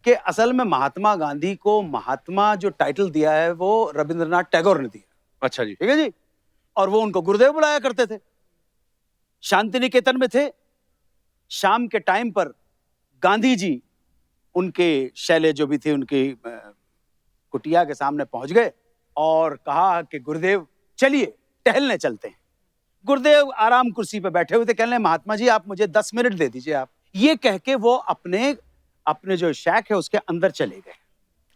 कि असल में महात्मा गांधी को महात्मा जो टाइटल दिया है वो रविंद्रनाथ टैगोर ने दिया। अच्छा जी। ठीक है जी। और वो उनको गुरुदेव बुलाया करते थे। शांति निकेतन में थे। शाम के टाइम पर गांधी जी उनके शैले जो भी थे उनकी कुटिया के सामने पहुंच गए और कहा कि गुरुदेव चलिए टहलने चलते हैं। गुरुदेव आराम कुर्सी पे बैठे हुए थे। कहने महात्मा जी आप मुझे 10 मिनट दे दीजिए आप। ये कह के वो अपने जो शैक है उसके अंदर चले गए।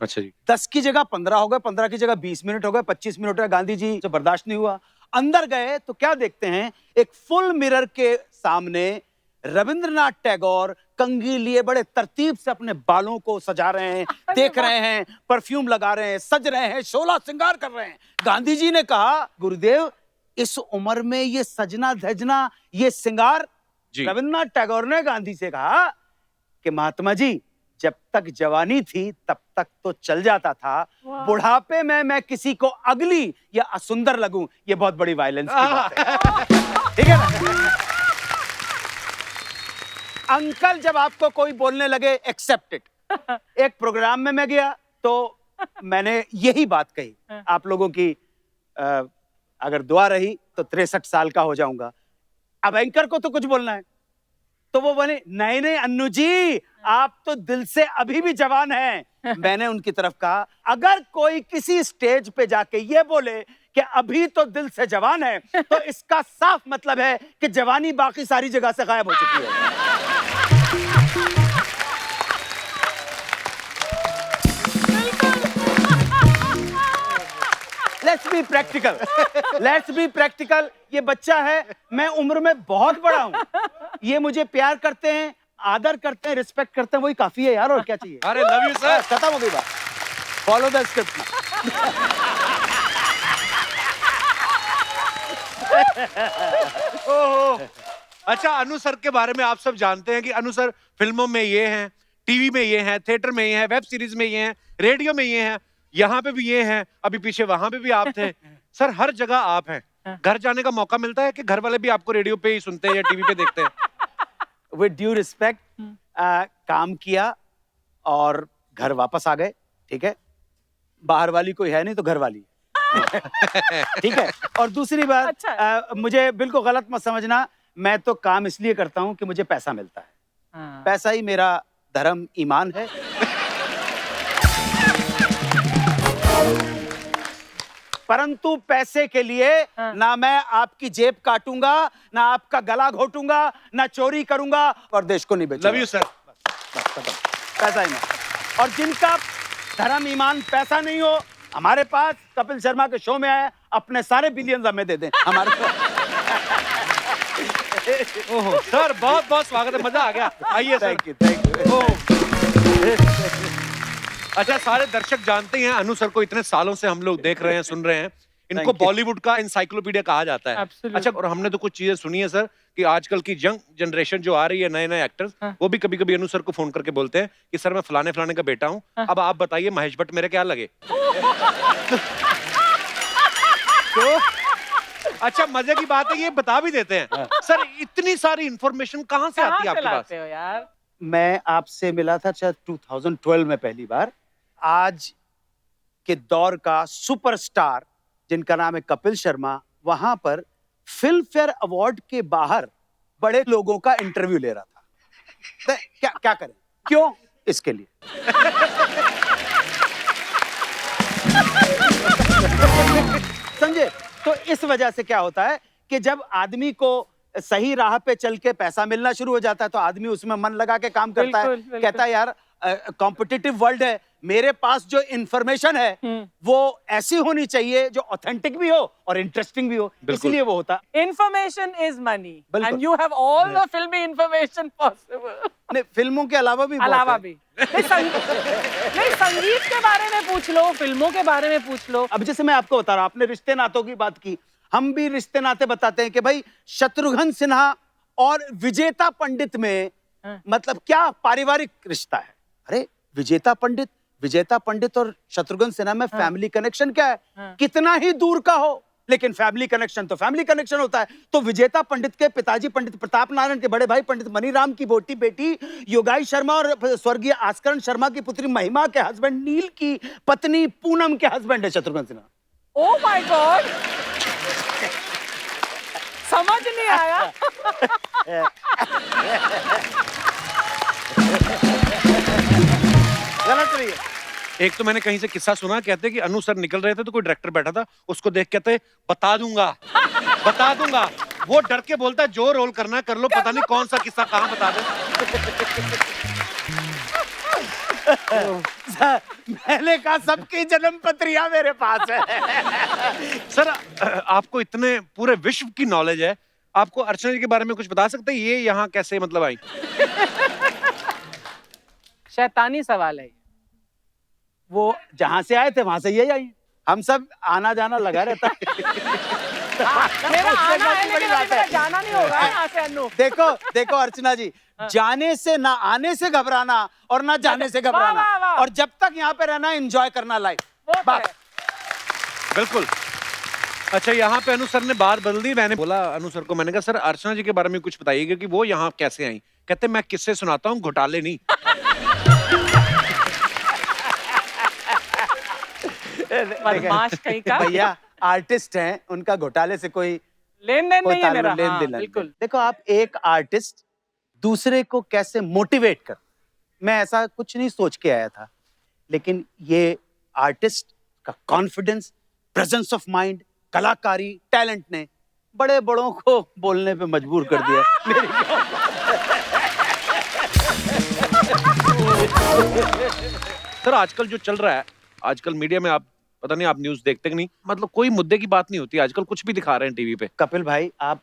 अच्छा जी। 10 की जगह 15 हो गए, 15 की जगह 20 मिनट हो गए, 25 मिनट हो गए। गांधी जी से बर्दाश्त नहीं हुआ। अंदर गए तो क्या देखते हैं, एक फुल मिरर के सामने रविंद्रनाथ टैगोर कंघी लिए बड़े तरतीब से अपने बालों को सजा रहे हैं, देख रहे हैं, परफ्यूम लगा रहे हैं, सज रहे हैं, शोला श्रृंगार कर रहे हैं। गांधी जी ने कहा गुरुदेव इस उम्र में ये सजना धजना ये श्रृंगार। रविंद्रनाथ टैगोर ने गांधी से कहा कि महात्मा जी जब तक जवानी थी तब तक तो चल जाता था, बुढ़ापे में मैं किसी को अगली या असुंदर लगूं ये बहुत बड़ी वायलेंस की बात है। ठीक है ना? अंकल जब आपको कोई बोलने लगे एक्सेप्ट इट। एक प्रोग्राम में मैं गया तो मैंने यही बात कही, आप लोगों की अगर दुआ रही तो 63 साल का हो जाऊंगा। अब एंकर को तो कुछ बोलना है तो वो बोले नहीं नहीं अन्नू जी आप तो दिल से अभी भी जवान हैं। मैंने उनकी तरफ कहा अगर कोई किसी स्टेज पे जाके ये बोले कि अभी तो दिल से जवान है तो इसका साफ मतलब है कि जवानी बाकी सारी जगह से गायब हो चुकी है। Let's be practical, let's be practical. ये बच्चा है, मैं उम्र में बहुत बड़ा हूं, ये मुझे प्यार करते हैं, आदर करते हैं, रिस्पेक्ट करते हैं, वही काफी है यार, और क्या चाहिए। अरे लव यू सर। खत्म हो गई बात। Follow the script. ओहो। अच्छा अनु सर के बारे में आप सब जानते हैं कि अनु सर फिल्मों में ये हैं, टीवी में ये हैं, थिएटर में ये हैं, वेब सीरीज में ये हैं, रेडियो में ये हैं, यहाँ पे भी ये हैं, अभी पीछे वहां पे भी आप थे। सर हर जगह आप हैं। घर जाने का मौका मिलता है कि घर वाले भी आपको रेडियो पे ही सुनते हैं या टीवी पे देखते हैं? विद ड्यू रिस्पेक्ट काम किया और घर वापस आ गए। ठीक है, बाहर वाली कोई है नहीं तो घर वाली ठीक है। और दूसरी बात अच्छा। मुझे बिल्कुल गलत मत समझना, मैं तो काम इसलिए करता हूं कि मुझे पैसा मिलता है। पैसा ही मेरा धर्म ईमान है। परंतु पैसे के लिए ना मैं आपकी जेब काटूंगा, ना आपका गला घोटूंगा, ना चोरी करूंगा और देश को नहीं बेचूंगा। Love you sir. पैसा ही नहीं। और जिनका धर्म ईमान पैसा नहीं हो, हमारे पास कपिल शर्मा के शो में आए, अपने सारे बिलियन हमें दे दें हमारे ओहो सर बहुत बहुत स्वागत है, मजा आ गया। आइए सर। Thank you. अच्छा सारे दर्शक जानते हैं अनु सर को, इतने सालों से हम लोग देख रहे हैं, सुन रहे हैं। इनको बॉलीवुड का इंसाइक्लोपीडिया कहा जाता है। अच्छा और हमने तो कुछ चीजें सुनी है सर कि आजकल की यंग जनरेशन जो आ रही है, नए नए एक्टर्स, वो भी कभी कभी अनु सर को फोन करके बोलते हैं कि सर मैं फलाने फलाने का बेटा हूँ, अब आप बताइए महेश भट्ट मेरे क्या लगे। तो अच्छा मजे की बात है ये बता भी देते हैं। सर इतनी सारी इंफॉर्मेशन कहाँ से आती है आपके पास? यार मैं आपसे मिला था शायद 2012 में पहली बार। आज के दौर का सुपरस्टार जिनका नाम है कपिल शर्मा, वहां पर फिल्म फेयर अवार्ड के बाहर बड़े लोगों का इंटरव्यू ले रहा था। तो क्या करें, क्यों? इसके लिए समझे? तो इस वजह से क्या होता है कि जब आदमी को सही राह पे चल के पैसा मिलना शुरू हो जाता है तो आदमी उसमें मन लगा के काम करता है। कहता है यार कॉम्पिटिटिव वर्ल्ड है, मेरे पास जो इंफॉर्मेशन है वो ऐसी होनी चाहिए जो ऑथेंटिक भी हो और इंटरेस्टिंग भी हो, इसलिए वो होता। Information is money and you have all the फिल्मी इंफॉर्मेशन पॉसिबल। नहीं फिल्मों के अलावा भी नहीं, संगीत के बारे में पूछ लो, फिल्मों के बारे में पूछ लो। अब जैसे मैं आपको बता रहा हूं, आपने रिश्ते नातों की बात की, हम भी रिश्ते नाते बताते हैं कि भाई शत्रुघ्न सिन्हा और विजेता पंडित में मतलब क्या पारिवारिक रिश्ता है। अरे विजेता पंडित और शत्रुघ्न सिन्हा में फैमिली कनेक्शन क्या है? कितना ही दूर का हो लेकिन फैमिली कनेक्शन तो फैमिली कनेक्शन होता है। तो विजेता पंडित के पिताजी पंडित प्रताप नारायण के बड़े भाई पंडित मनीराम की बोटी बेटी योगाई शर्मा और स्वर्गीय आस्करण शर्मा की पुत्री महिमा के हस्बैंड नील की पत्नी पूनम के हस्बैंड है Shatrughan Sinha. Oh my God, समझ नहीं आया। गलत नहीं है। एक तो मैंने कहीं से किस्सा सुना, कहते कि अनु सर निकल रहे थे तो कोई डायरेक्टर बैठा था, उसको देख कहते बता दूंगा बता दूंगा। वो डर के बोलता है जो रोल करना है कर लो, पता नहीं कौन सा किस्सा कहाँ बता दे। मैंने कहा सबकी जन्म पत्रियां मेरे पास है। सर आपको इतने पूरे विश्व की नॉलेज है, आपको अर्चना जी के बारे में कुछ बता सकते हैं? ये यहाँ कैसे मतलब आई? शैतानी सवाल है। वो जहां से आए थे वहां से यही आई। हम सब आना जाना लगा रहता है। मेरा आना है लेकिन अभी मेरा जाना नहीं होगा यहाँ से अनु। देखो देखो अर्चना जी, जाने से ना आने से घबराना और ना जाने से घबराना, वाह, वाह, वाह। और जब तक यहाँ पे रहना एंजॉय करना लाइफ। वो तो बस। है। बिल्कुल। अच्छा, यहाँ पे अनु सर ने बात बदल दी। मैंने बोला अनु सर को, मैंने कहा सर अर्चना जी के बारे में कुछ बताइएगा कि वो यहाँ कैसे आई। कहते मैं किससे सुनाता हूँ, घोटाले नहीं। बदमाश कहीं का। भैया आर्टिस्ट हैं, उनका घोटाले से कोई लेन देन नहीं है मेरा। लेन हाँ, देन नहीं। बिल्कुल। देखो आप एक आर्टिस्ट दूसरे को कैसे मोटिवेट कर, मैं ऐसा कुछ नहीं सोच के आया था, लेकिन ये आर्टिस्ट का कॉन्फिडेंस, प्रेजेंस ऑफ माइंड, कलाकारी, टैलेंट ने बड़े बड़ों को बोलने पे मजबूर कर दिया। सर आजकल जो चल रहा है, आजकल मीडिया में, आप पता नहीं आप न्यूज़ देखते कि नहीं, मतलब कोई मुद्दे की बात नहीं होती आजकल, कुछ भी दिखा रहे हैं टीवी पे। कपिल भाई, आप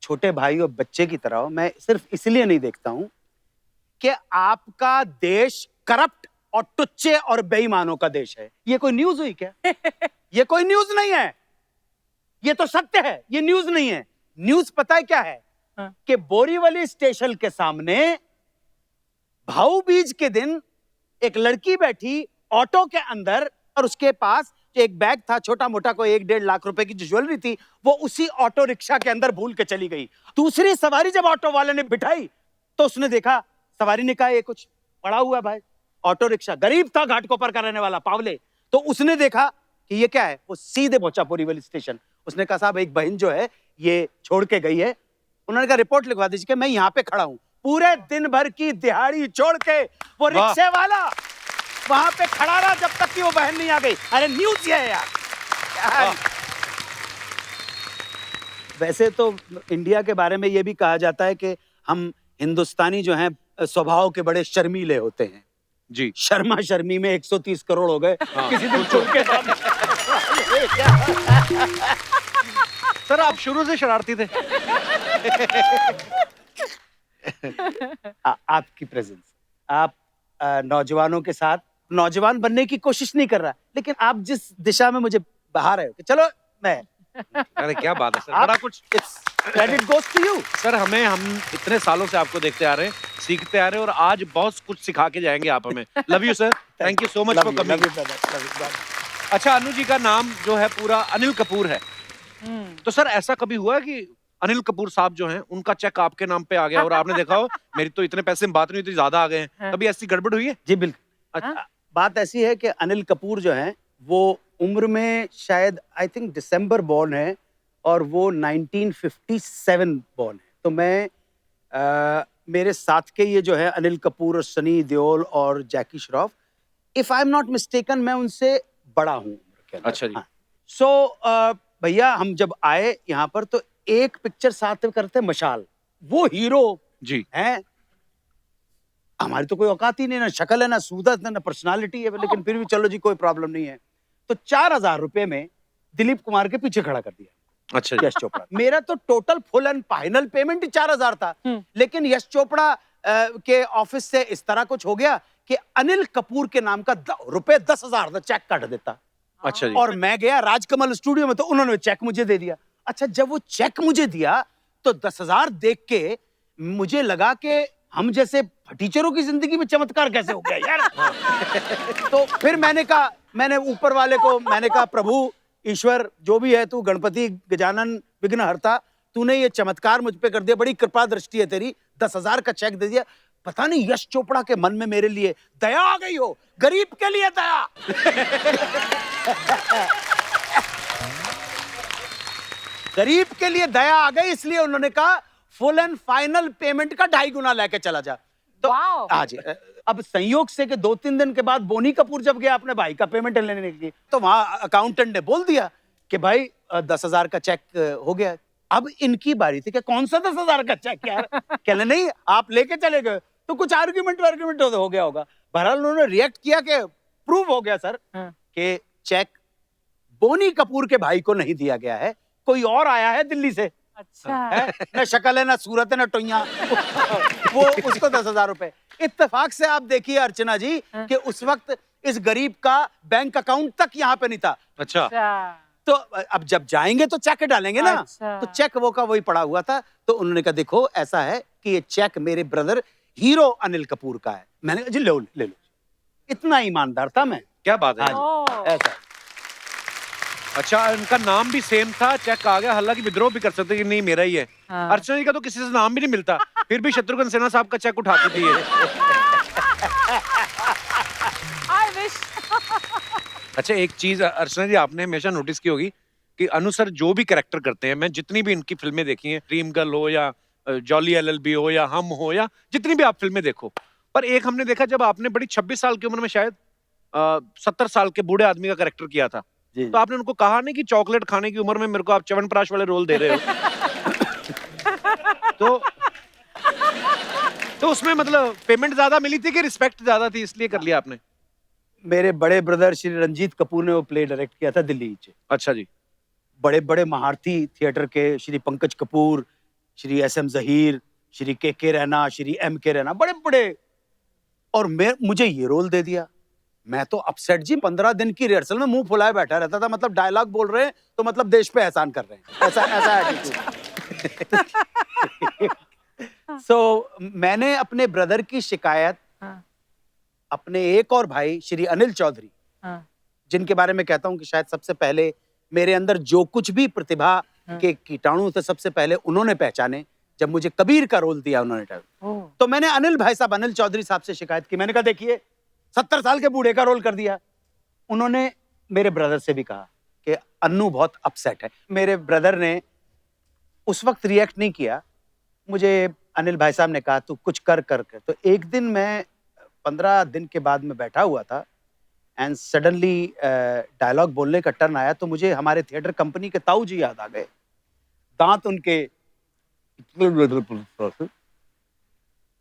छोटे भाई और बच्चे की तरह हो। मैं सिर्फ इसलिए नहीं देखता हूं कि आपका देश करप्ट और टुच्चे और बेईमानों का देश है। ये कोई न्यूज़ हुई क्या? ये कोई न्यूज़ नहीं है, ये तो सत्य है। ये न्यूज़ नहीं है। न्यूज़ पता है क्या है? हाँ। कि बोरीवली स्टेशन के सामने भाऊ बीज के दिन एक लड़की बैठी ऑटो के अंदर, और उसके पास एक बैग था छोटा मोटा, कोई 1-1.5 लाख रुपए की जो ज्वेलरी थी, वो उसी ऑटो रिक्शा के अंदर भूल के चली गई। दूसरी सवारी जब ऑटो वाले ने बिठाई तो उसने देखा, सवारी ने कहा ये कुछ पड़ा हुआ है भाई। ऑटो रिक्शा गरीब था, घाटकोपर का रहने वाला पावले, तो उसने देखा कि ये क्या है। वो सीधे पहुंचा बोरीवली स्टेशन। उसने कहा साहब एक बहन जो है ये छोड़ के गई है। उन्होंने कहा रिपोर्ट लिखवा दीजिए कि मैं यहाँ पे खड़ा हूं। पूरे दिन भर की दिहाड़ी छोड़ के वो रिक्शे वाला वहां पे खड़ा रहा जब तक कि वो बहन नहीं आ गई। अरे न्यूज़ ये है यार। वैसे तो इंडिया के बारे में ये भी कहा जाता है कि हम हिंदुस्तानी जो हैं स्वभाव के बड़े शर्मीले होते हैं जी। शर्मा शर्मी में 130 करोड़ हो गए। हाँ, किसी दिन चुन के सर आप शुरू से शरारती थे। आपकी प्रेजेंस, आप नौजवानों के साथ नौजवान बनने की कोशिश नहीं कर रहा, लेकिन आप जिस दिशा में मुझे बहा रहे हो कि चलो मैं, अरे क्या बात है सर, आप- बड़ा कुछ। Credit goes to you. Sir हम इतने सालों से आपको देखते आ रहे हैं, सीखते आ रहे हैं, और आज बहुत कुछ सिखा के जाएंगे आप हमें। Love you sir, thank you so much for coming. अच्छा, अनु जी का नाम जो है पूरा अनिल कपूर है, तो सर ऐसा कभी हुआ कि अनिल कपूर साहब जो हैं उनका चेक आपके नाम पे आ गया और आपने देखा हो मेरी तो इतने पैसे में बात नहीं हुई थी, ज्यादा आ गए हैं, हाँ। कभी ऐसी गड़बड़ हुई है? जी बिल्कुल। हाँ? बात ऐसी है कि अनिल कपूर जो है वो उम्र में शायद आई थिंक दिसंबर बॉर्न है और वो 1957 बॉर्न है। तो मैं मेरे साथ के ये जो है अनिल कपूर और सनी देओल और Jackie Shroff, if I am not mistaken मैं उनसे बड़ा हूँ उम्र के अंदर। अच्छा जी। सो भैया हम जब आए यहाँ पर तो एक पिक्चर साथ में करते मशाल, वो हीरो जी। हैं। हमारी तो कोई औकात ही नहीं, ना शक्ल है, ना सूरत है, ना पर्सनालिटी है, लेकिन फिर भी चलो जी कोई प्रॉब्लम नहीं है। तो 4000 रुपए में दिलीप कुमार के पीछे खड़ा कर दिया अच्छा जी। यश चोपड़ा। मेरा तो total full and final payment ही 4000 था, लेकिन यश चोपड़ा के ऑफिस से इस तरह कुछ हो गया कि अनिल कपूर के नाम का रुपए 10,000 का चेक काट देता। अच्छा जी। और मैं गया राजकमल स्टूडियो में, तो उन्होंने चेक मुझे दे दिया। अच्छा, जब वो चेक मुझे दिया तो 10,000 देख के मुझे लगा कि हम जैसे टीचरों की जिंदगी में चमत्कार कैसे हो गया यार। तो फिर मैंने कहा, मैंने ऊपर वाले को मैंने कहा प्रभु ईश्वर जो भी है तू, गणपति गजानन विघ्नहर्ता, तूने ये चमत्कार मुझ पे कर दिया, बड़ी कृपा दृष्टि है तेरी, 10,000 का चेक दे दिया। पता नहीं यश चोपड़ा के मन में मेरे लिए दया आ गई हो, गरीब के लिए दया। गरीब के लिए दया आ गई, इसलिए उन्होंने कहा फुल एंड फाइनल पेमेंट का 2.5 गुना लेके चला जा। तो आज अब संयोग से कि 2-3 दिन के बाद बोनी कपूर जब गया अपने भाई का पेमेंट लेने के लिए, तो वहां अकाउंटेंट ने बोल दिया कि भाई 10,000 का चेक हो गया। अब इनकी बारी थी कि कौन सा 10,000 का चेक यार, कहने नहीं आप लेके चले गए, तो कुछ आर्ग्यूमेंट हो गया होगा। बहरहाल उन्होंने रिएक्ट किया कि प्रूव हो गया सर कि चेक बोनी कपूर के भाई को नहीं दिया गया है, कोई और आया है दिल्ली से। अच्छा है ना, शक्ल है ना सूरत है ना टोइया, वो उसको 10,000 रुपए। इत्तेफाक से आप देखिए अर्चना जी कि उस वक्त इस गरीब का बैंक अकाउंट तक यहाँ पे नहीं था। अच्छा तो अब जब जाएंगे तो चेक डालेंगे ना। तो चेक वो का वही पड़ा हुआ था। तो उन्होंने कहा देखो ऐसा है कि ये चेक मेरे ब्रदर हीरो अनिल कपूर का है। मैंने कहा जी ले लो। इतना ईमानदार था मैं। क्या बात है। ऐसा। अच्छा इनका नाम भी सेम था, चेक आ गया, हालांकि विद्रोह भी कर सकते कि नहीं मेरा ही है। अर्चना जी का तो किसी से नाम भी नहीं मिलता, फिर भी शत्रुघ्न सिन्हा साहब का चेक उठाती थी ये। I wish। अच्छा एक चीज अर्चना जी आपने हमेशा नोटिस की होगी कि अनु सर जो भी कैरेक्टर करते हैं, मैं जितनी भी इनकी फिल्में देखी हैं, ड्रीम गर्ल हो या जॉली एलएलबी हो या हम हो या जितनी भी आप फिल्में देखो, पर एक हमने देखा जब आपने बड़ी 26 साल की उम्र में शायद 70 साल के बूढ़े आदमी का कैरेक्टर किया था, तो आपने उनको कहा नहीं कि चॉकलेट खाने की उम्र में मेरे को आप च्यवनप्राश वाले रोल दे रहे हो। तो उसमें मतलब पेमेंट ज्यादा मिली थी कि रिस्पेक्ट ज्यादा थी इसलिए कर लिया आपने? मेरे बड़े ब्रदर श्री रंजीत कपूर ने वो प्ले डायरेक्ट किया था दिल्ली से। अच्छा जी। बड़े बड़े महारथी थिएटर के श्री पंकज कपूर, श्री SM जहीर, श्री के रैना, श्री MK रैना, बड़े बड़े, और मुझे ये रोल दे दिया। मैं तो अपसेट जी, 15 दिन की रिहर्सल में मुंह फुलाए बैठा रहता था। मतलब डायलॉग बोल रहे हैं तो मतलब देश पे एहसान कर रहे हैं, ऐसा एटीट्यूड। सो मैंने अपने ब्रदर की शिकायत अपने एक और भाई श्री अनिल चौधरी, जिनके बारे में कहता हूं कि शायद सबसे पहले मेरे अंदर जो कुछ भी प्रतिभा के कीटाणु थे सबसे पहले उन्होंने पहचाने जब मुझे कबीर का रोल दिया उन्होंने। तो मैंने अनिल भाई साहब, अनिल चौधरी साहब से शिकायत की। मैंने कहा देखिए 70 साल के बूढ़े का रोल कर दिया। उन्होंने मेरे ब्रदर से भी कहा कि अन्नू बहुत अपसेट है। मेरे ब्रदर ने उस वक्त रिएक्ट नहीं किया। मुझे अनिल भाई साहब ने कहा तू कुछ कर। तो एक दिन मैं 15 दिन के बाद में बैठा हुआ था एंड सडनली डायलॉग बोलने का टर्न आया तो मुझे हमारे थिएटर कंपनी के ताऊ जी याद आ गए। दांत उनके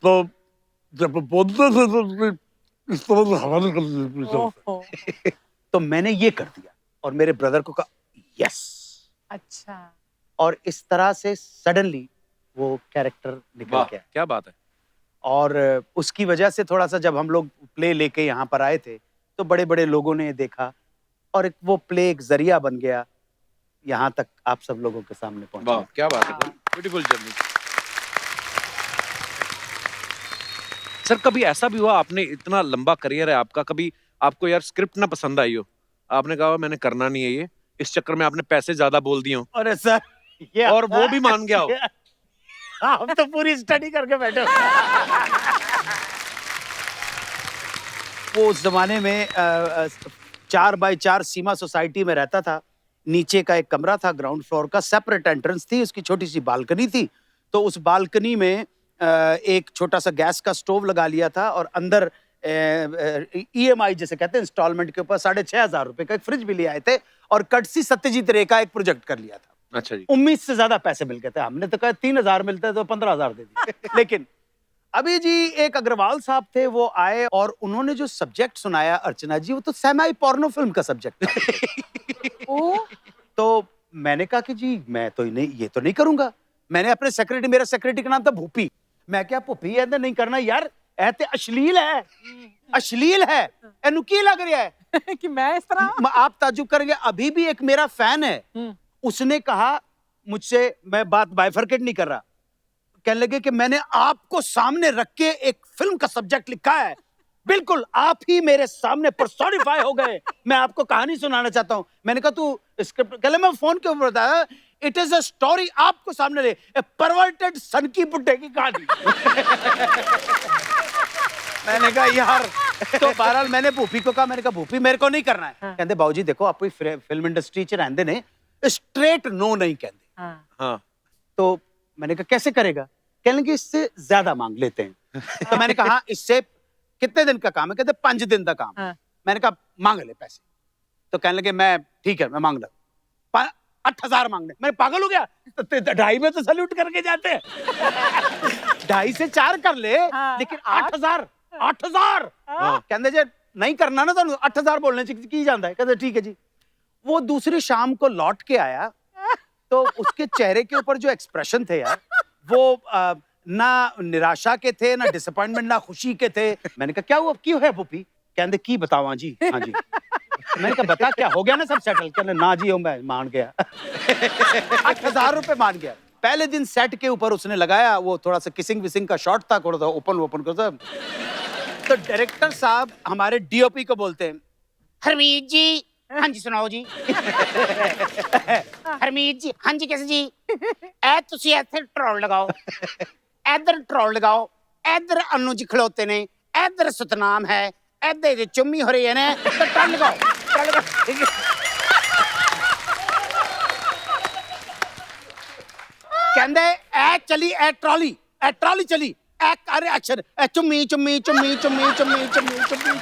तो जब बोलते थे इस तरह से हमारे तो मैंने ये कर दिया और मेरे ब्रदर को कहा यस। अच्छा। और इस तरह से सडनली वो कैरेक्टर निकल गया। क्या बात है। और उसकी वजह से थोड़ा सा जब हम लोग प्ले लेके यहाँ पर आए थे तो बड़े बड़े लोगों ने देखा और एक वो प्ले एक जरिया बन गया यहाँ तक आप सब लोगों के सामने पहुंचा। क्या बात है, ब्यूटीफुल जर्नी। सर कभी ऐसा भी हुआ, आपने इतना लंबा करियर है आपका, कभी आपको यार स्क्रिप्ट ना पसंद आई हो, आपने कहा मैंने करना नहीं है ये, इस चक्कर में आपने पैसे ज्यादा बोल दिए हो? अरे सर ये और वो भी मान गया हो? हम तो पूरी स्टडी करके बैठे वो उस जमाने में 4x4 सीमा सोसाइटी में रहता था। नीचे का एक कमरा था, ग्राउंड फ्लोर का, सेपरेट एंट्रेंस थी, उसकी छोटी सी बालकनी थी। तो उस बालकनी में एक छोटा सा गैस का स्टोव लगा लिया था और अंदर EMI जैसे कहते हैं इंस्टॉलमेंट के ऊपर 6,500 रुपए का एक फ्रिज भी ले आए थे और कटसी सत्यजीत रे का एक प्रोजेक्ट कर लिया था। अच्छा जी। उम्मीद से ज्यादा पैसे मिल गए थे। हमने तो कहा 3,000 मिलते तो 15,000 दे दिए। लेकिन अभी जी एक अग्रवाल साहब थे, वो आए और उन्होंने जो सब्जेक्ट सुनाया अर्चना जी, वो तो सेमी पोर्नो फिल्म का सब्जेक्ट था। तो मैंने कहा कि जी मैं तो नहीं, ये तो नहीं करूंगा। मैंने अपने सेक्रेटरी, मेरा सेक्रेटरी का नाम था भूपी, मैं क्या भूपी ऐसे नहीं करना यार, ऐसे अश्लील है, अश्लील है, एनु की लग रहा है कि मैं इस तरह। आप ताजुब करेंगे, अभी भी एक मेरा फैन है, उसने कहा मुझसे, मैं बात बाइफरकेट नहीं कर रहा, कहने लगे कि मैंने आपको सामने रख के एक फिल्म का सब्जेक्ट लिखा है, बिल्कुल आप ही मेरे सामने पर्सोनिफाई हो गए। मैं आपको कहानी सुनाना चाहता हूँ। मैंने कहा तू स्क्रिप्ट, कहले मैं फोन के ऊपर बताया, इट इज अ स्टोरी, आपको सामने ले, ए परवर्टेड सन की बुड्ढे की कहानी। मैंने कहा यार, तो बहरहाल मैंने भूपी को कहा, मैंने कहा भूपी मेरे को नहीं करना है। हाँ। कहते बाबूजी देखो आप कोई फिल्म इंडस्ट्री च रहंदे ने, स्ट्रेट नो नहीं कहते। हाँ तो मैंने कहा कैसे करेगा? कहने कि इससे ज्यादा मांग लेते हैं। तो मैंने कहा इससे कितने दिन का काम है? कहते 5 दिन का काम। हाँ। मैंने कहा मांग ले पैसे। तो कहने लगे मैं ठीक है मैं मांग ला। 8,000 मांगने, मैं पागल हो गया? 2.5 में तो सैल्यूट करके जाते हैं। 2.5 से 4 कर ले, हाँ, लेकिन 8,000 कहते जे नहीं करना ना तो 8,000 बोलने की जाता है। कहते ठीक है जी। वो दूसरी शाम को लौट के आया तो उसके चेहरे के ऊपर जो एक्सप्रेशन थे यार, वो ना निराशा के थे, ना डिसअपॉइंटमेंट, ना खुशी के थे। मैंने कहा क्या हुआ, क्यों है भूपी? कहते की बतावा जी। हाँ जी। मैंने कहा बता क्या हो गया ना सब सेटल? कहने ना जी हो मैं मान गया। 8,000 रुपए मान गया। पहले दिन सेट के ऊपर उसने लगाया, वो थोड़ा सा किसिंग विसिंग का शॉट था, थोड़ा सा ओपन कर था। तो डायरेक्टर साहब हमारे डीओपी को बोलते हैं, हरमीत जी, हाँ जी सुनाओ जी। हरमीत जी, हाँ जी कैसे जी? ए तुसी ऐसे ट्रोल लगाओ, इधर ट्रोल लगाओ, इधर अनु जी खड़ोते ने, इधर सतनाम है, इधर चुम्मी हो रही है ना, तो ट्रोल लगाओ, ट्रोल लगाओ। कहंदे ए चली ए ट्रॉली चली, ए कर एक्शन, ए चुम्मी चुम्मी चुम्मी चुम्मी चुम्मी चुम्मी चुम्मी चुम्मी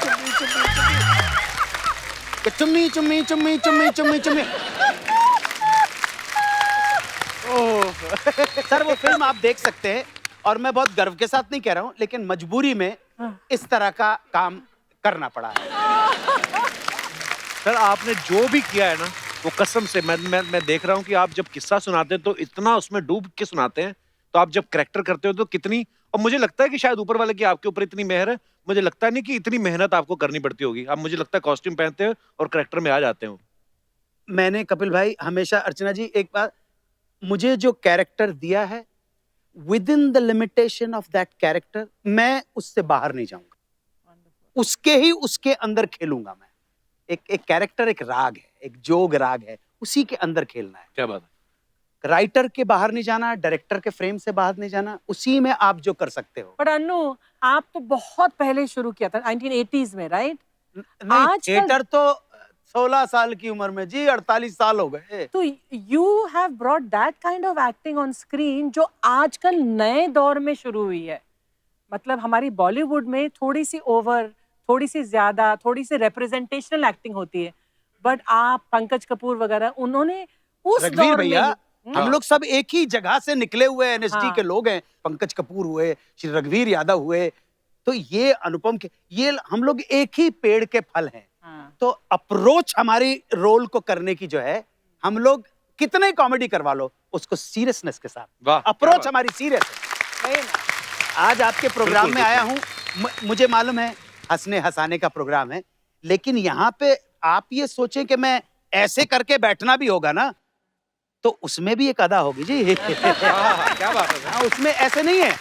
चुम्मी चुम्मी चुम्मी चुम्मी चुम्मी चुम्मी चुम्मी। सर वो फिल्म आप देख सकते हैं, और मैं बहुत गर्व के साथ नहीं कह रहा हूं, लेकिन मजबूरी में इस तरह का काम करना पड़ा है। सर आपने जो भी किया है ना, वो कसम से मैं देख रहा हूँ कि आप जब किस्सा सुनाते हैं तो इतना उसमें डूब के सुनाते हैं, तो आप जब करैक्टर करते हो तो कितनी, और मुझे लगता है कि शायद ऊपर वाले की आपके ऊपर इतनी मेहर है, मुझे लगता नहीं कि इतनी मेहनत आपको करनी पड़ती होगी। आप मुझे लगता है कॉस्ट्यूम पहनते हो और करैक्टर में आ जाते हो। मैंने कपिल भाई हमेशा, अर्चना जी एक बात, मुझे जो कैरेक्टर दिया है, with in the limitation of that character, मैं उससे बाहर नहीं जाऊंगा, उसके अंदर खेलूंगा मैं। एक कैरेक्टर एक राग है, एक जोग राग है, उसी के अंदर खेलना है। क्या बात है। राइटर के बाहर नहीं जाना, डायरेक्टर के फ्रेम से बाहर नहीं जाना, उसी में आप जो कर सकते हो। पर अन्नू, आप तो बहुत पहले शुरू किया था 1980s में, राइट? नहीं, थिएटर तो 16 साल की उम्र में जी, 48 साल हो गए। तो you have brought that kind of acting on screen जो आजकल नए दौर में शुरू हुई है। मतलब हमारी बॉलीवुड में थोड़ी सी ओवर, थोड़ी सी ज्यादा, थोड़ी सी रिप्रेजेंटेशनल एक्टिंग होती है, बट आप, पंकज कपूर वगैरह, उन्होंने उस रघुवीर दौर भैया, में हम लोग सब एक ही जगह से निकले हुए एनएसडी के लोग हैं। पंकज कपूर हुए, श्री रघुवीर यादव हुए, तो ये अनुपम के, ये हम लोग एक ही पेड़ के फल हैं। तो अप्रोच हमारी रोल को करने की जो है, हम लोग कितने कॉमेडी करवा लो, उसको सीरियसनेस के साथ, अप्रोच हमारी सीरियस है। आज आपके प्रोग्राम में आया हूं, मुझे मालूम है हंसने हंसाने का प्रोग्राम है, लेकिन यहाँ पे आप ये सोचें कि मैं ऐसे करके बैठना भी होगा ना, तो उसमें भी एक अदा होगी जी। क्या बात है। उसमें ऐसे नहीं है।